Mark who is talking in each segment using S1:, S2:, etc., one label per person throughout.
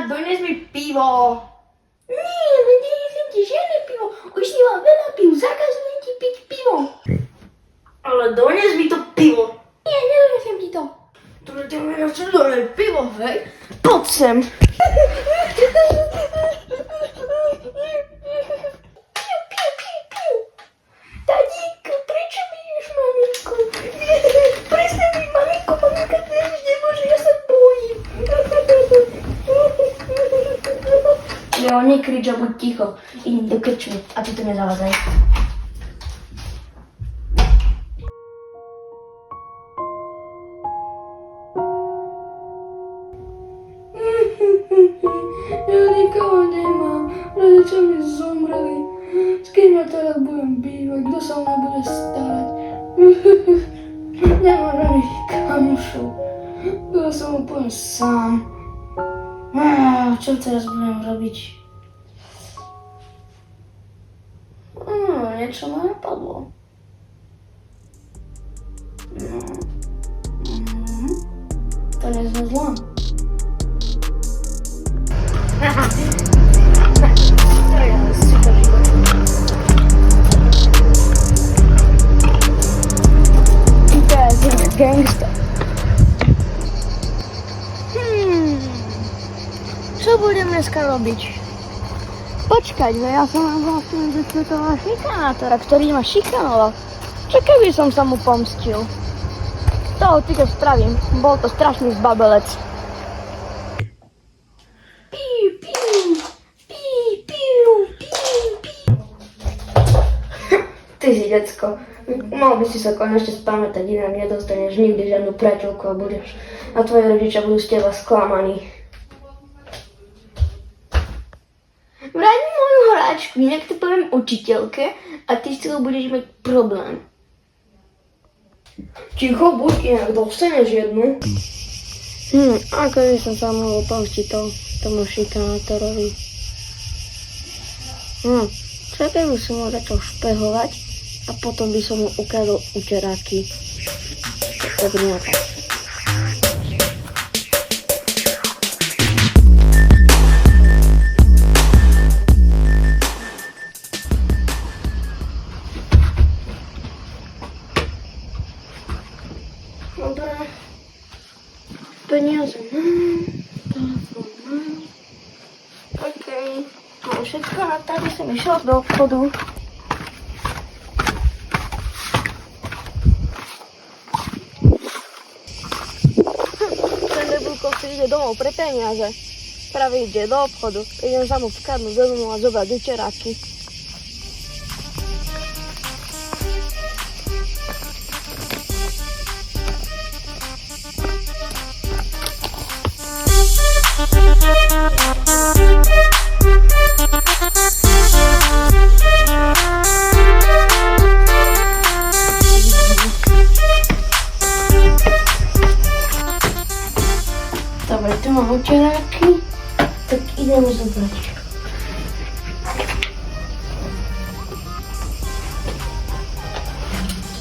S1: dones mi pivo.
S2: Nie, no nie chcę ci žiadne pivo. Už si vám veľa piv, zakazujem ti piť pivo.
S1: Ale dones mi to pivo.
S2: Nie, nedonesem ti to.
S1: To ti mi chcem dones pivo, hej? Poď sem.
S2: Tadíko, prečo biješ maminku? Prestaň byť maminku, maminka teraz už nemôže, ja sa bojím.
S1: Leo, nekrič a buď ticho. Idem do krčmy a ty to nezavadzaj.
S2: Ja nikoho nemám, rodičia mi zomreli. S kým ja teraz budem bývať, kto sa o mňa bude starať? Nemám žiadnych kamošov, ja som úplne sám.
S1: Čo teraz budem robiť? Niečo ma napadlo. To nie sme zlá. To je ale super život.
S2: To je gangsta.
S1: Čo budem dneska robiť?
S2: Počkať, ja som vám vlastne toho šikanátora, ktorý ma šikanoval. Čo keby som sa mu pomstil? Toho týka spravím, bol to strašný zbabelec.
S1: Ty si decko, mal by si sa konečne spamätať, inak nedostaneš nikdy žiadnu priateľku a budeš a tvoji rodičia budú z teba sklamaní.
S2: Vraj mi moju hráčku, inak to poviem učiteľke a ty s tým budeš mať problém.
S1: Ticho buď, inak dostaneš jednu.
S2: Ako by som sa mohol pomstiť tomu šikanátorovi? Čo keby som ho začal špehovať a potom by som mu ukradol uteráky. Tak nejako.
S1: Dobre. Peniaze mám, telefón mám. OK, mám všetko a tady som išiel do obchodu. Ten debulko si ide domov pre peniaze. Práve ide do obchodu. Idem sa mu vkradnúť do domu a zobrať uteráky. Dobre, tu mám uteráky, tak idem zobrať.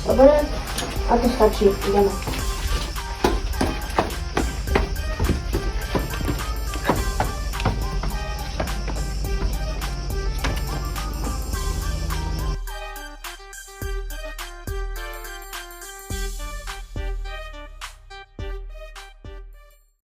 S1: Dobre, a to stačí, ideme.